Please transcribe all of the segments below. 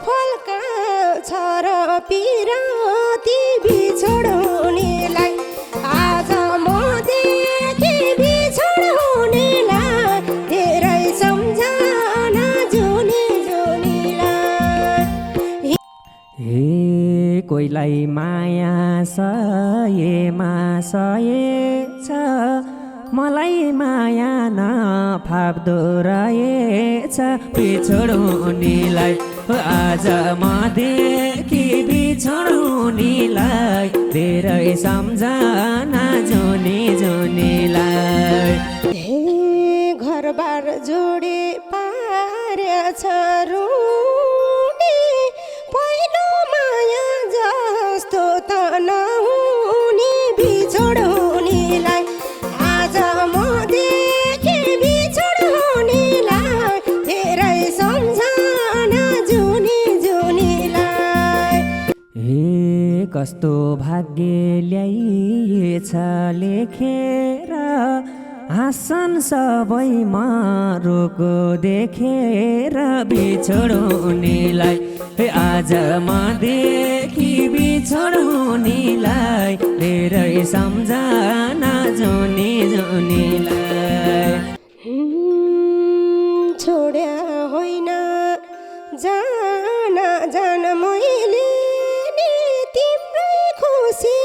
फल्का छ र पिराती बिछोड हुनेलाई आज म देखेँ बिछोड हुनेलाई धेरै सम्झना जुनी जुनीलाई। हे कोहीलाई माया सयेमा सयेछ मलाई माया नफाप्दो रहेछ बिछोड हुनेलाई आज म देखि बिछोड हुनेलाई धेरै सम्झना जुनी जुनीलाई। हे घरबार जोडे पारेछ रुनी पहिलो माया जस्तो त नहुने बिछोड हुनेलाई आज म देखेँ बिछोड हुनेलाई धेरै सम्झना जुनी जुनीलाई। हे कस्तो भाग्य ल्याइएछ लेखेर हाँस्छन् सबै मरोको देखेर बिछोड हुनेलाई आज म देखि बिछोड हुनेलाई धेरै सम्झना जुनी जुनीलाई। छोड्या होइन जान जान मैले नि तिम्रै खुसी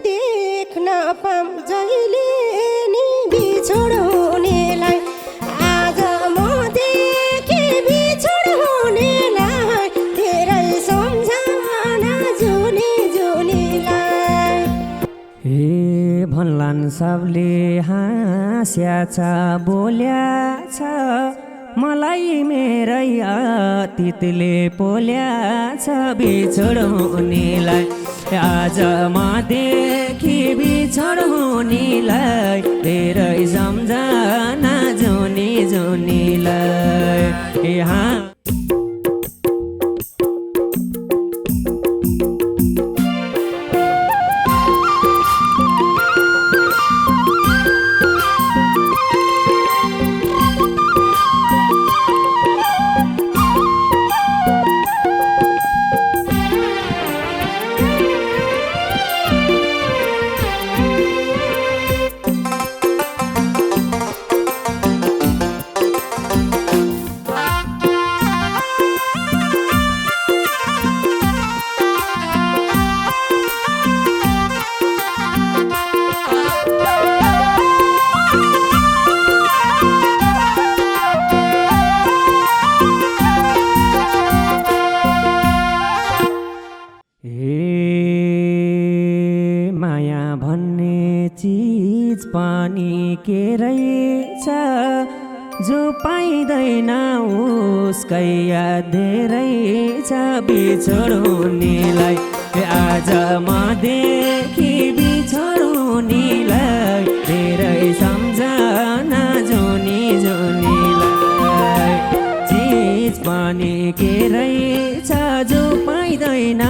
देख्न पाम जहिले नि बिछोड हुनेलाई आज म देखेँ बिछोड हुनेलाई धेरै सम्झना जुनी जुनीलाई। हे भन्लान् सबले हाँस्या छ बोल्या छ मलाई मेरै अतीतले पोल्या छ बिछोड हुनेलाई आज म देखि बिछोड हुनेलाई धेरै सम्झना जुनी जुनीलाई। पानी के रहेछ जो पाइँदैन उसकै याद धेरै छ बिछोड हुनेलाई आज म देखि बिछोड हुनेलाई धेरै सम्झना जुनी जुनीलाई। चिज पानी के रहेछ जो पाइँदैन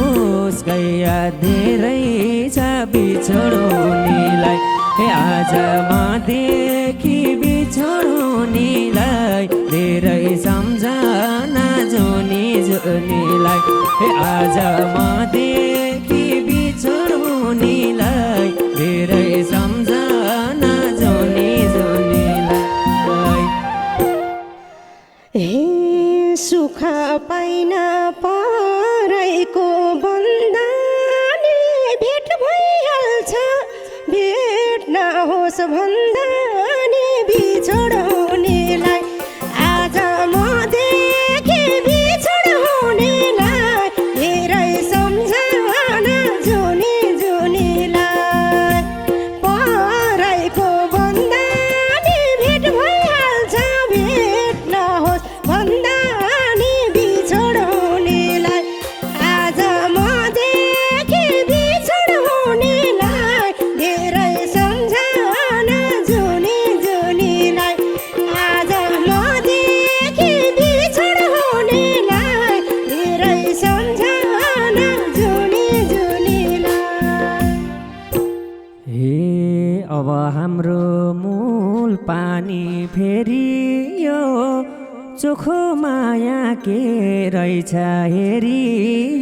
उसकै याद धेरै छ बिछोड हुनेलाई आज म देखि बिछोड हुनेलाई धेरै सम्झना जुनी जुनीलाई आज म देखि बिछोड हुनेलाई धेरै सम्झना जुनी जुनीलाई। हे सुख पाइन परेको बन्दानी भेट भइहाल्छ भेट नहोस् भन्दा नि बिछोड हुनेलाई आज म देखेँ बिछोड हुनेलाई धेरै सम्झना जुनी जुनीलाई। परेको बन्दानी भेट भइहाल्छ भेट नहोस् भन्दा नि बिछोड हुनेलाई आज म देखेँ बिछोड हुनेलाई धेरै सम्झना जुनी जुनीलाई आज म देखेँ बिछोड हुनेलाई धेरै सम्झना जुनी जुनीलाई। हे अब हाम्रो मूल पानी फेरियो चोखो माया के रहेछ हेरी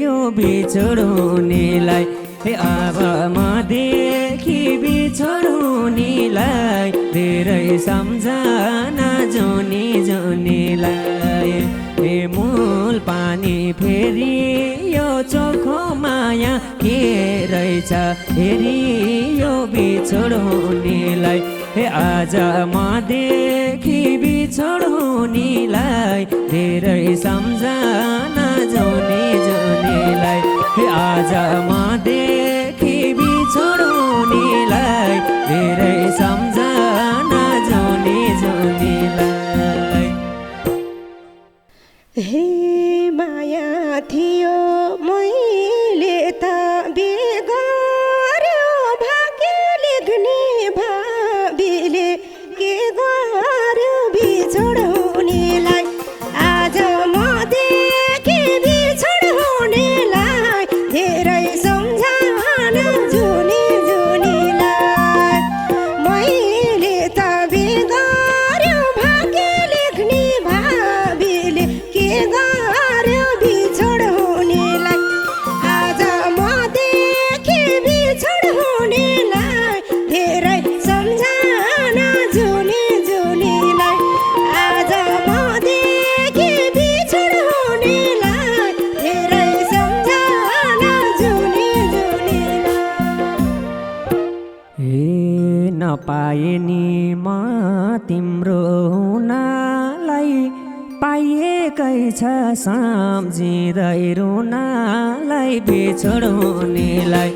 यो बिछोडुनीलाई अब म देखि बिछोडुनीलाई धेरै सम्झना जोनी जोनीलाई मूल पानी फेरि यो चोखो माया के रहेछ हेरी यो बिछोडुनीलाई आज म देखि बिछोडुनीलाई धेरै सम्झना जोनी जोनीलाई आज म देखि बिछोडुनीलाई धेरै सम्झना जोनी जोनीलाई हे माया थियो मैले त बिगार्यो भाग्य लेख्ने भाबीले के गर्यो बिछोड हुनेलाई आज म देखि बिछोड हुनेलाई धेरै सम्झना जुनी जुनीलाई मैले त बिगार्यो भाग्य लेख्ने भाबीले के गर्यो बिछोड हुनेलाई आज म देखि बिछोड हुनेलाई धेरै सम्झना जुनी जुनीलाई आज म देखि बिछोड हुनेलाई धेरै सम्झना जुनी जुनीलाई नपाए नि म तिम्रो हुनालाई पाइएकै छ सम्झिँदै रुनालाई बिछोडुनीलाई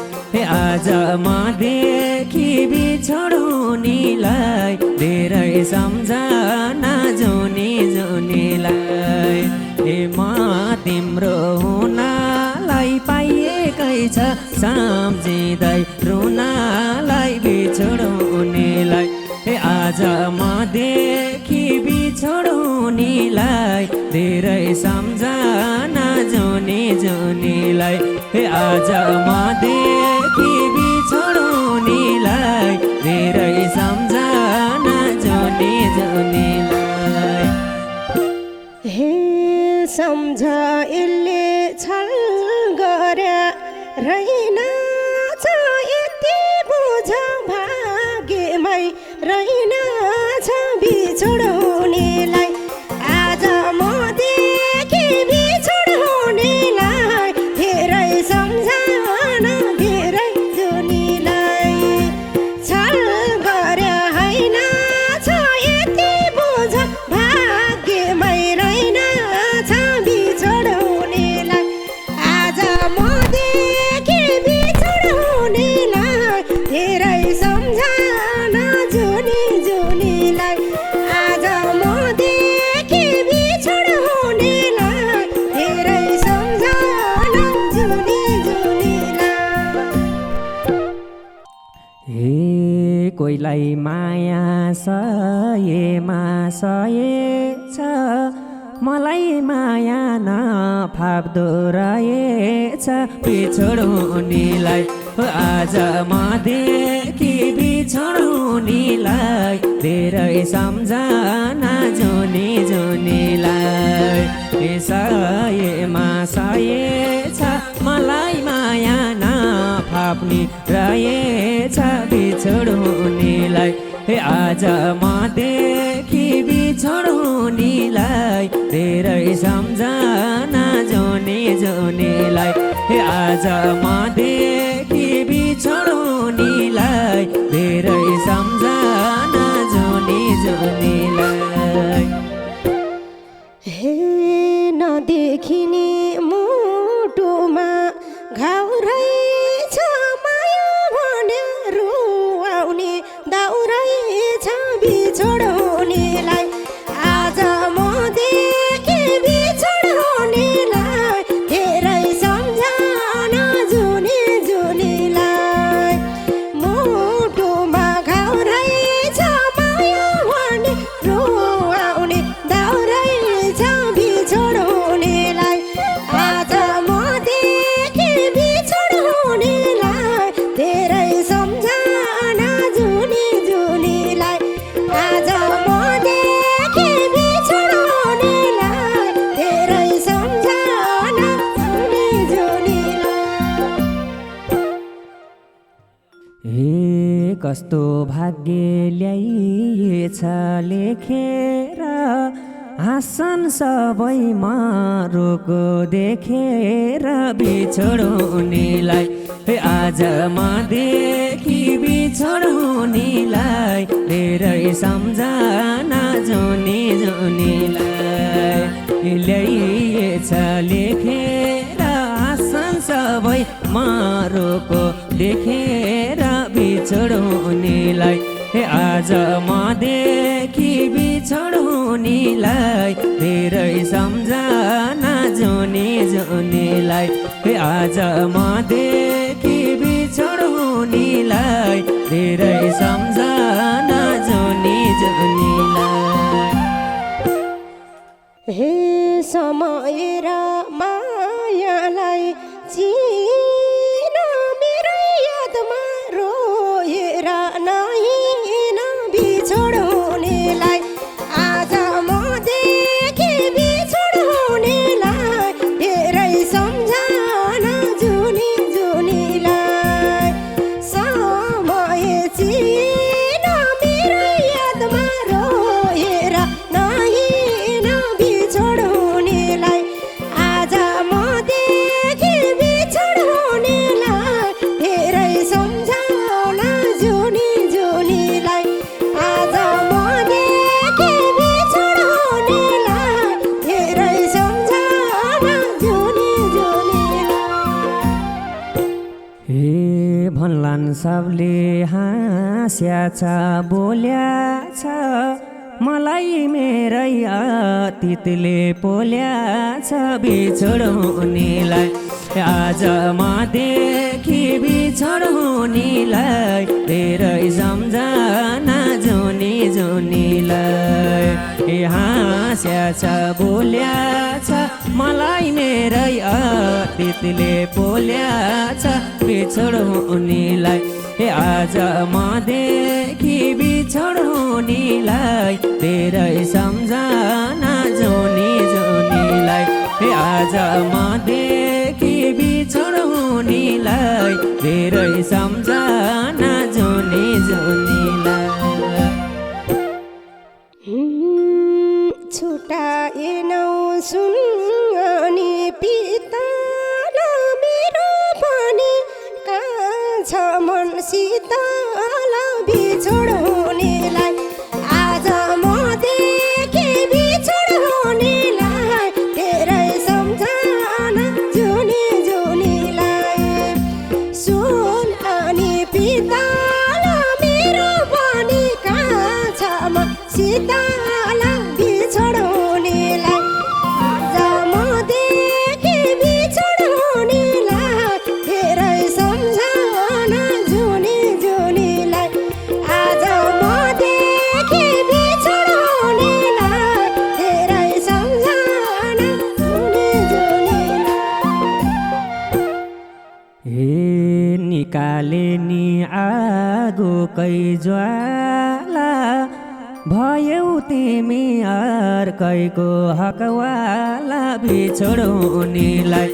आज म देखि बिछोडुनीलाई धेरै सम्झना जोनी जोनीलाई म तिम्रो हुनालाई पाइएकै छ सम्झिँदै रुनालाई बिछोडुनीलाई आज म देखि बिछोडुनीलाई धेरै सम्झना जोनी जोनीलाई आज म देखि बिछोडुनीलाई धेरै सम्झना जोनी जोनीलाई हे सम्झ यसले छल गर्या रहेनछ यति बुझ भाग्यमै रहेनछ बिछोड हुनेलाई आज म देखि बिछोड हुनेलाई धेरै सम्झना धेरै जुनीलाई छल गर्या हैनछ यति बुझ भाग्यमै रहेनछ बिछोड हुनेलाई आज म देखि बिछोड हुनेलाई धेरै सम्झना जुनी जुनीलाई आज म देखि बिछोड हुनेलाई धेरै सम्झना जुनी जुनीलाई कोहीलाई माया सयेमा सयेछ मलाई माया नफाप्दो रहेछ बिछोडुनीलाई आज म देखि बिछोडुनीलाई धेरै सम्झना जोनी जोनीलाई सयेमा सयेछ मलाई माया नफाप्ने रहेछ बिछोडुनीलाई आज म देखि बिछोडुनीलाई धेरै सम्झना जोनी जोनीलाई आज म देखि बिछोडुनीलाई धेरै सम्झना जोनी जोनीलाई हे नदेखिने मुटुमा घाउ रहेछ माया भने रुवाउने दाउ रहेछ बिछोड हुनेलाई आज म देखि बिछोड हुनेलाई धेरै सम्झना जुनी जुनीलाई मुटुमा घाउ रहेछ माया भने रुवाउने दाउ रहेछ बिछोड हुनेलाई आज म देखि बिछोड हुनेलाई धेरै सम्झना जुनी जुनीलाई आज भाग्य ल्याइएछ लेखेर हाँस्छन् सबैमा रोको देखेर बिछोड्नेलाई आजमा देखि बिछोड्नेलाई धेरै सम्झना जुनी जुनीलाई ल्याइएछ लेखेर हाँस्छन् सबैमा रोको देखेर बिछोड्नेलाई आज म देखि बिछोड्नेलाई धेरै सम्झना जुनी जुनीलाई आज म देखि बिछोड्नेलाई धेरै सम्झना जुनी जुनीलाई हे समय र मायालाई चिन मेरो यादमा रोएर नहिन बिछोड्नेलाई आज म देखि बिछोड्नेलाई धेरै सम्झना जुनी जुनीलाई समय चिन मेरो यादमा रोएर नहिन बिछोड्नेलाई आज म देखि बिछोड्नेलाई धेरै सम्झना जुनी जुनीलाई आज म देखि बिछोड्नेलाई धेरै सम्झना जुनी जुनीलाई हे भन्लान् सबले हाँस्या छ बोल्या छ मलाई मेरै अतीतले पोल्या छ बिछोड्नेलाई आज म देखि बिछोड्नेलाई धेरै सम्झना जुनी जुनीलाई हाँस्या छ बोल्या छ मलाई मेरै अतीतले पोल्या छ बिछोड्नेलाई आज म देखि बिछोड्नेलाई धेरै सम्झना जुनी जुनीलाई आज म देखि बिछोड्नेलाई धेरै सम्झना जुनी जुनीलाई छुटाएनौ सुनि पितल मेरो पनि कहाँ छ मन शीतल बिछोड्नेलाई आज म देखि बिछोड्नेलाई धेरै सम्झना जुनी जुनीलाई सुन अनि पितल मेरो पनि कहाँ छ मन शीतल बिछोड्नेलाई आज म देखि बिछोड्नेलाई धेरै सम्झना जुनी जुनीलाई आज म देखि बिछोड्नेलाई धेरै सम्झना जुनी जुनीलाई हे निकाले नि आगोकै ज्वाला भयौ तिमी अर्कैको हकवाला बिछोड्नेलाई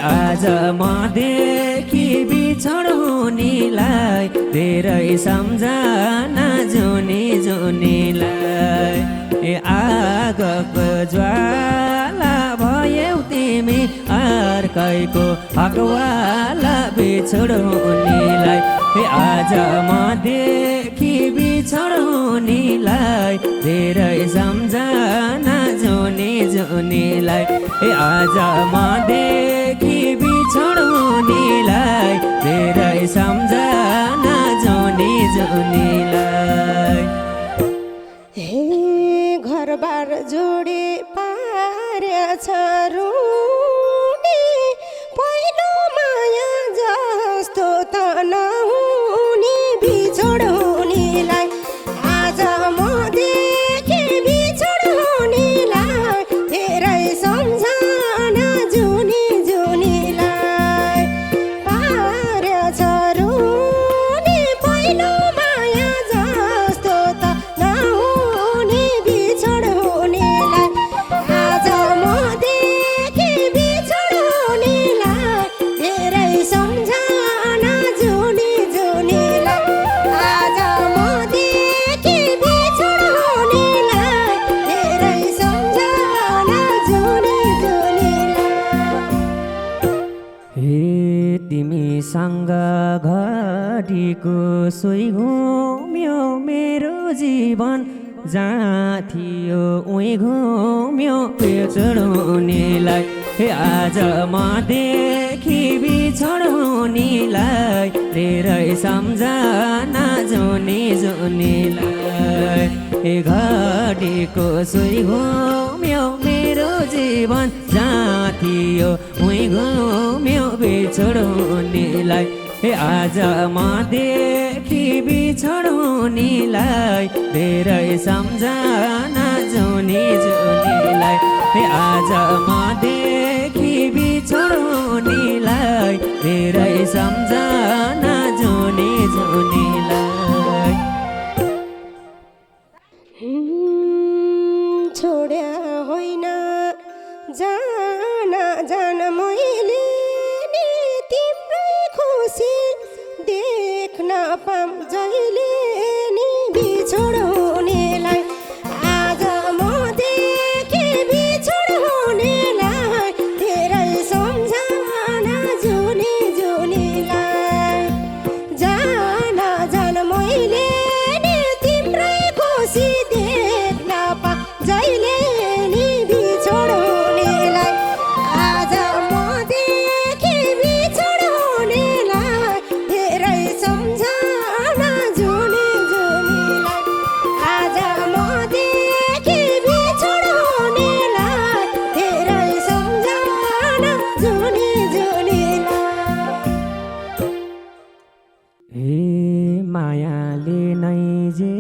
आज म देखि बिछोड्नेलाई धेरै सम्झना जुनी जुनीलाई आगोको ज्वाला भयौ तिमी अर्कैको हकवाला बिछोड्नेलाई आज म देखि बिछोड्नेलाई धेरै सम्झना जुनी जुनीलाई आज म देखि बिछोड्नेलाई धेरै सम्झना जुनी जुनीलाई हे घरबार जोडी पारेछ रुनी पहिलो माया जस्तो त नहुने बिछोड्नेलाई आज म देखि बिछोड्नेलाई धेरै सम्झना जुनी जुनीलाई पारेछ रुनी पहिलो माया जस्तो त नहुने बिछोड्नेलाई आज म घडीको सोही घुम्यो मेरो जीवन जहाँ थियो उही घुम्यो बिछोड्नेलाई हे आज मदेखि बिछोड्नेलाई धेरै सम्झना जुनी जुनीलाई हे घडीको सोही घुम्यो मेरो जीवन जहाँ थियो उही घुम्यो बिछोड्नेलाई हे आज मदेखि बिछोड्नेलाई धेरै सम्झना जुनी जुनीलाई हे आज मदेखि बिछोड्नेलाई धेरै सम्झना जुनी जुनीलाई छोड्या होइन जान जान मैले नि तिम्रै खुसी देख्न पाम जहिले नि बिछोड्नेलाई आज मदेखि बिछोड्नेलाई धेरै सम्झना जुनी जुनीलाई जान जान मैले नि तिम्रै खुसी देख्न पाम जहिले नि बिछोड्नेलाई आज मदेखि बिछोड्नेलाई धेरै सम्झना जुनी जुनीलाई आज मदेखि बिछोड्नेलाई धेरै सम्झना जुनी जुनीलाई हे मायाले नै जे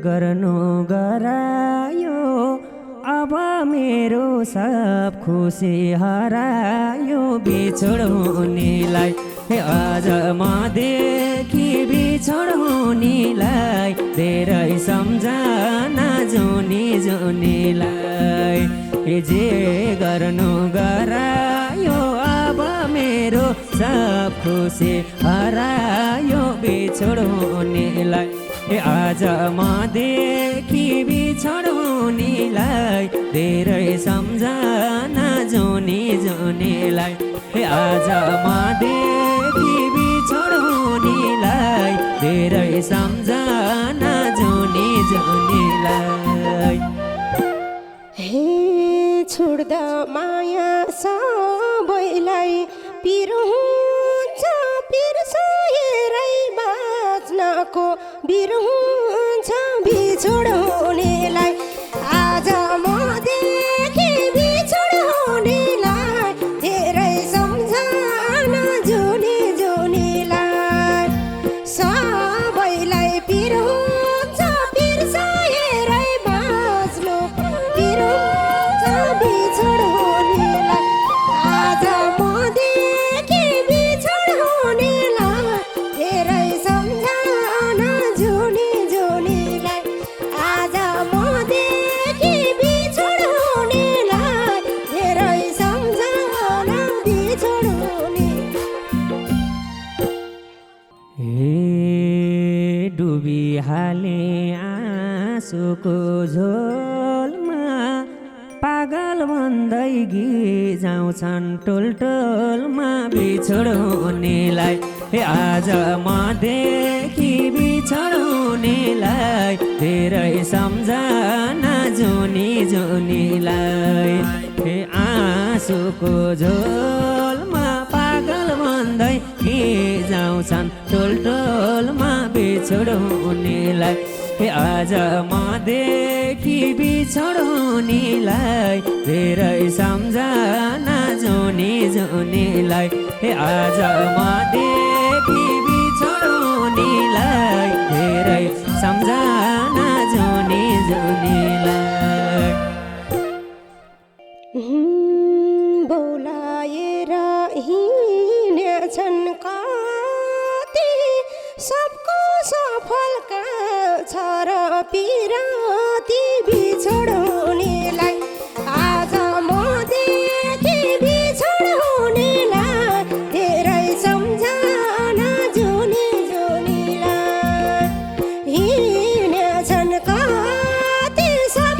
गर्नु गरायो अब मेरो सब खुसी हरायो बिछोड्नेलाई हे आज मदेखि बिछोड्नेलाई धेरै सम्झना जुनी जुनीलाई हे जे गर्नु गरायो अब मेरो सब खुसी हरायो बिछोड्नेलाई हे आज मदेखि बिछोड्नेलाई धेरै सम्झना जुनी जुनीलाई हे आज मदेखि बिछोड्नेलाई धेरै सम्झना जुनी जुनीलाई हे छोड्दा माया सबैलाई पिरो हुन्छ बिर्साएरै बाँच्नको बिर हुन्छ बिछोड्नेलाई आज मदेखि बिछोड्नेलाई धेरै सम्झना जुनी जुनीलाई सबैलाई पिर हुन्छ बिर्साएरै बाँच्नु पिर हुन्छ बिछोड्नेलाई आज मदेखि बिछोड्नेलाई धेरै सम्झना जुनी जुनीलाई आज मदेखि बिछोड्नेलाई धेरै सम्झना बिछोड्ने हे डुबिहाले आँसुको झोलमा पागल भन्दै गिजाउँछन् टोल टोलमा बिछोड्नेलाई हे आज मदेखि बिछोड्नेलाई धेरै सम्झना जुनी जुनीलाई हे आँसुको झोलमा पागल भन्दै गिजाउँछन् टोल टोलमा बिछोड्नेलाई हे आज मदेखि बिछोड्नेलाई धेरै सम्झना जुनी जुनीलाई हे आज मदेखि बिछोड्नेलाई धेरै सम्झना जुनी जुनीलाई बोलाएर हिँडेछन् कति सबको सफल छ र पिराती बिछोड्नेलाई आज मदेखि बिछोड्नेलाई धेरै सम्झना जुनी जुनीलाई हिँडेछन् कति सब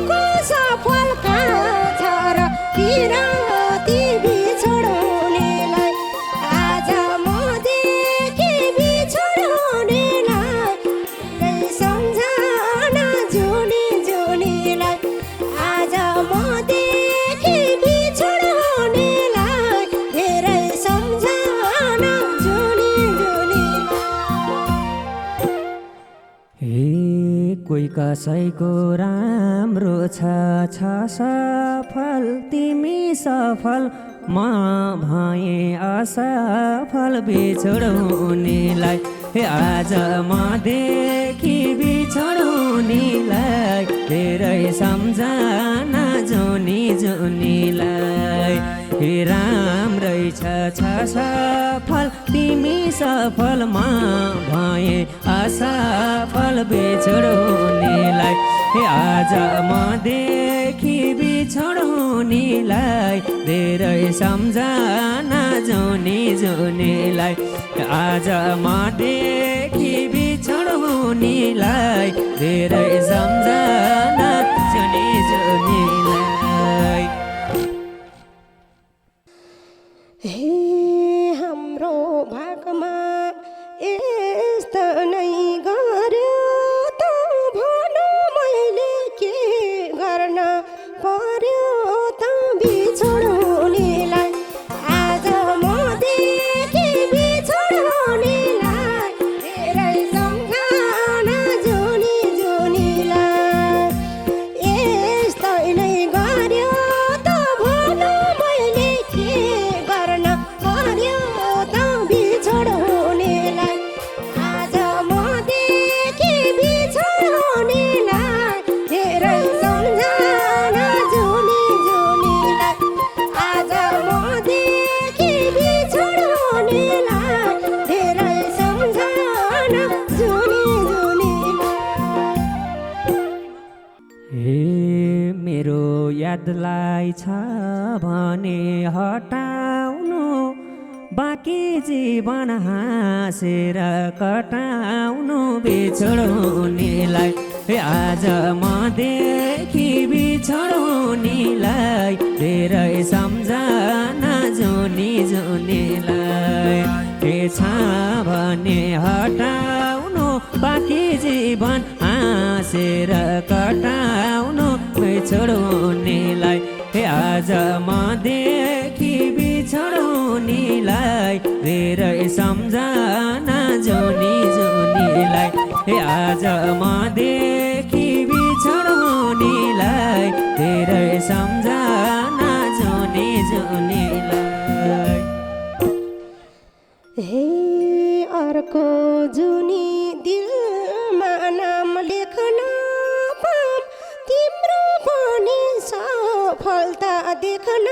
कसैको राम्रो छ सफल तिमी सफल म भए असफल बिछोड्नेलाई हे आज मदेखि बिछोड्नेलाई धेरै सम्झना जुनी जुनीलाई हे राम्रै छ सफल तिमी सफल म भए असफल बिछोड्नेलाई हे आज मदेखि बिछोड्नेलाई धेरै सम्झना जुनी जुनीलाई आज मदेखि बिछोड्नेलाई धेरै सम्झना जुनी जुनीलाई हे हाम्रो भागमा यस्तो नै गर्यो त भन मैले के गर्न पर्यो त बिछोड्नेलाई आज मदेखि बिछोड्नेलाई धेरै सम्झना जुनी जुनीलाई यस्तै नै गर्यो त भन मैले के गर्न पर्यो त बिछोड्नेलाई आज मदेखि बिछोड्नेलाई धेरै सम्झना जुनी जुनीलाई आज मदेखि बिछोड्नेलाई धेरै सम्झना जुनी जुनीलाई हे मेरो यादलाई छ भने हटाउनु बाँकी जीवन हाँसेर कटाउनु बिछोड्नेलाई हे आज मदेखि बिछोड्नेलाई धेरै सम्झना जुनी जुनीलाई के छ भने हटाउनु बाँकी जीवन हाँसेर कटाउनु बिछोड्नेलाई हे आज मदेखि बिछोड्नेलाई धेरै सम्झना जुनी जुनीलाई हे आज मदेखि बिछोड्नेलाई धेरै सम्झना जुनी जुनीलाई हे अर्को जुनी दिलमा नाम लेख्न पाम तिम्रो पनि सफलता देख्न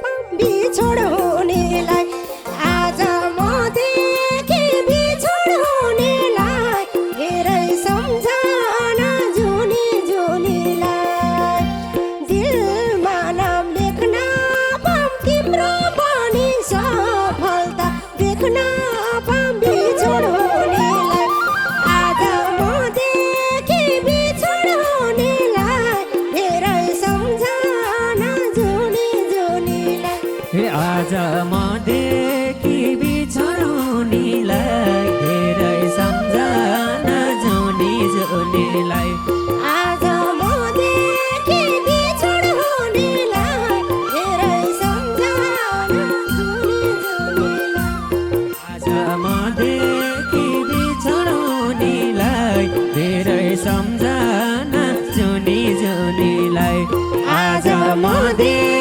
पाम बिछोड्नेलाई आज मदेखि बिछोड्नेलाई धेरै सम्झना जुनी जुनीलाई दिलमा नाम लेख्न पाम तिम्रो पनि सफलता देख्न पाम बिछोड्नेलाई आज मदेखि बिछोड्नेलाई धेरै सम्झना जुनी जुनीलाई हे आज मदेखि बिछोड्नेलाई धेरै सम्झना जुनी जुनीलाई आज मदेखि बिछोड्नेलाई धेरै सम्झना जुनी जुनीलाई आज मदेखि बिछोड्नेलाई धेरै सम्झना जुनी जुनीलाई आज मदेखि